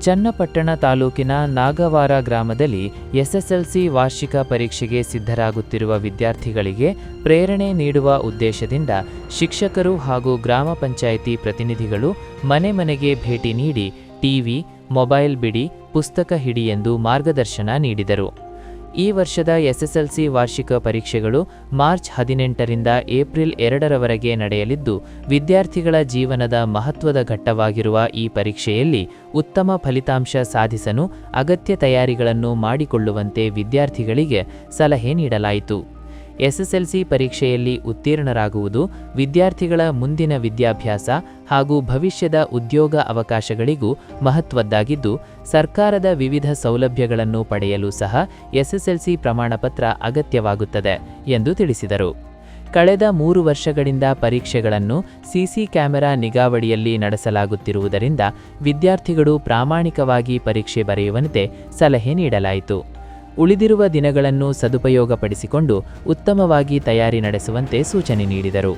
ಚನ್ನಪಟ್ಟಣ ತಾಲೂಕಿನ ನಾಗವಾರ ಗ್ರಾಮದಲ್ಲಿ ಎಸ್ಎಸ್ಎಲ್ಸಿ ವಾರ್ಷಿಕ ಪರೀಕ್ಷೆಗೆ ಸಿದ್ಧರಾಗುತ್ತಿರುವ ವಿದ್ಯಾರ್ಥಿಗಳಿಗೆ ಪ್ರೇರಣೆ ನೀಡುವ ಉದ್ದೇಶದಿಂದ ಶಿಕ್ಷಕರು ಹಾಗೂ ಗ್ರಾಮ ಪಂಚಾಯಿತಿ ಪ್ರತಿನಿಧಿಗಳು ಮನೆ ಮನೆಗೆ ಭೇಟಿ ನೀಡಿ ಟಿವಿ, ಮೊಬೈಲ್ ಬಿಡಿ, ಪುಸ್ತಕ ಹಿಡಿ ಎಂದು ಮಾರ್ಗದರ್ಶನ ನೀಡಿದರು. ಈ ವರ್ಷದ ಎಸ್ಎಸ್ಎಲ್ಸಿ ವಾರ್ಷಿಕ ಪರೀಕ್ಷೆಗಳು ಮಾರ್ಚ್ 18ರಿಂದ ಏಪ್ರಿಲ್ 2ರವರೆಗೆ ನಡೆಯಲಿದ್ದು, ವಿದ್ಯಾರ್ಥಿಗಳ ಜೀವನದ ಮಹತ್ವದ ಘಟ್ಟವಾಗಿರುವ ಈ ಪರೀಕ್ಷೆಯಲ್ಲಿ ಉತ್ತಮ ಫಲಿತಾಂಶ ಸಾಧಿಸಲು ಅಗತ್ಯ ತಯಾರಿಗಳನ್ನು ಮಾಡಿಕೊಳ್ಳುವಂತೆ ವಿದ್ಯಾರ್ಥಿಗಳಿಗೆ ಸಲಹೆ ನೀಡಲಾಯಿತು. ಎಸ್ಎಸ್ಎಲ್ಸಿ ಪರೀಕ್ಷೆಯಲ್ಲಿ ಉತ್ತೀರ್ಣರಾಗುವುದು ವಿದ್ಯಾರ್ಥಿಗಳ ಮುಂದಿನ ವಿದ್ಯಾಭ್ಯಾಸ ಹಾಗೂ ಭವಿಷ್ಯದ ಉದ್ಯೋಗ ಅವಕಾಶಗಳಿಗೂ ಮಹತ್ವದ್ದಾಗಿದ್ದು, ಸರ್ಕಾರದ ವಿವಿಧ ಸೌಲಭ್ಯಗಳನ್ನು ಪಡೆಯಲು ಸಹ ಎಸ್ಎಸ್ಎಲ್ಸಿ ಪ್ರಮಾಣಪತ್ರ ಅಗತ್ಯವಾಗುತ್ತದೆ ಎಂದು ತಿಳಿಸಿದರು. ಕಳೆದ 3 ವರ್ಷಗಳಿಂದ ಪರೀಕ್ಷೆಗಳನ್ನು ಸಿಸಿ ಕ್ಯಾಮೆರಾ ನಿಗಾವಳಿಯಲ್ಲಿ ನಡೆಸಲಾಗುತ್ತಿರುವುದರಿಂದ ವಿದ್ಯಾರ್ಥಿಗಳು ಪ್ರಾಮಾಣಿಕವಾಗಿ ಪರೀಕ್ಷೆ ಬರೆಯುವಂತೆ ಸಲಹೆ ನೀಡಲಾಯಿತು. ಉಳಿದಿರುವ ದಿನಗಳನ್ನು ಸದುಪಯೋಗಪಡಿಸಿಕೊಂಡು ಉತ್ತಮವಾಗಿ ತಯಾರಿ ನಡೆಸುವಂತೆ ಸೂಚನೆ ನೀಡಿದರು.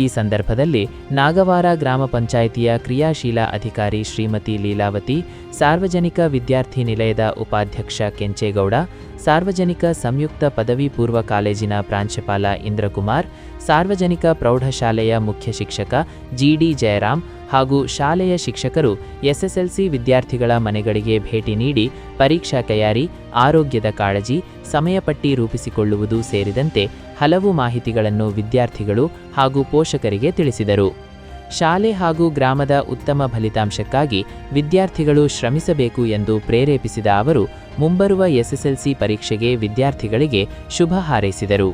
ಈ ಸಂದರ್ಭದಲ್ಲಿ ನಾಗವಾರ ಗ್ರಾಮ ಪಂಚಾಯಿತಿಯ ಕ್ರಿಯಾಶೀಲ ಅಧಿಕಾರಿ ಶ್ರೀಮತಿ ಲೀಲಾವತಿ, ಸಾರ್ವಜನಿಕ ವಿದ್ಯಾರ್ಥಿ ನಿಲಯದ ಉಪಾಧ್ಯಕ್ಷ ಕೆಂಚೇಗೌಡ, ಸಾರ್ವಜನಿಕ ಸಂಯುಕ್ತ ಪದವಿ ಪೂರ್ವ ಕಾಲೇಜಿನ ಪ್ರಾಂಶುಪಾಲ ಇಂದ್ರಕುಮಾರ್, ಸಾರ್ವಜನಿಕ ಪ್ರೌಢಶಾಲೆಯ ಮುಖ್ಯ ಶಿಕ್ಷಕ ಜಿಡಿ ಜಯರಾಮ್ ಹಾಗೂ ಶಾಲೆಯ ಶಿಕ್ಷಕರು ಎಸ್ಎಸ್ಎಲ್ಸಿ ವಿದ್ಯಾರ್ಥಿಗಳ ಮನೆಗಳಿಗೆ ಭೇಟಿ ನೀಡಿ ಪರೀಕ್ಷಾ ತಯಾರಿ, ಆರೋಗ್ಯದ ಕಾಳಜಿ, ಸಮಯಪಟ್ಟಿ ರೂಪಿಸಿಕೊಳ್ಳುವುದು ಸೇರಿದಂತೆ ಹಲವು ಮಾಹಿತಿಗಳನ್ನು ವಿದ್ಯಾರ್ಥಿಗಳು ಹಾಗೂ ಪೋಷಕರಿಗೆ ತಿಳಿಸಿದರು. ಶಾಲೆ ಹಾಗೂ ಗ್ರಾಮದ ಉತ್ತಮ ಫಲಿತಾಂಶಕ್ಕಾಗಿ ವಿದ್ಯಾರ್ಥಿಗಳು ಶ್ರಮಿಸಬೇಕು ಎಂದು ಪ್ರೇರೇಪಿಸಿದ ಅವರು ಮುಂಬರುವ ಎಸ್ಎಸ್ಎಲ್ಸಿ ಪರೀಕ್ಷೆಗೆ ವಿದ್ಯಾರ್ಥಿಗಳಿಗೆ ಶುಭ ಹಾರೈಸಿದರು.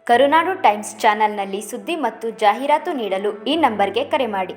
ಕರುನಾಡು ಟೈಮ್ಸ್ ಚಾನೆಲ್ನಲ್ಲಿ ಸುದ್ದಿ ಮತ್ತು ಜಾಹೀರಾತು ನೀಡಲು ಈ ನಂಬರ್ಗೆ ಕರೆ ಮಾಡಿ.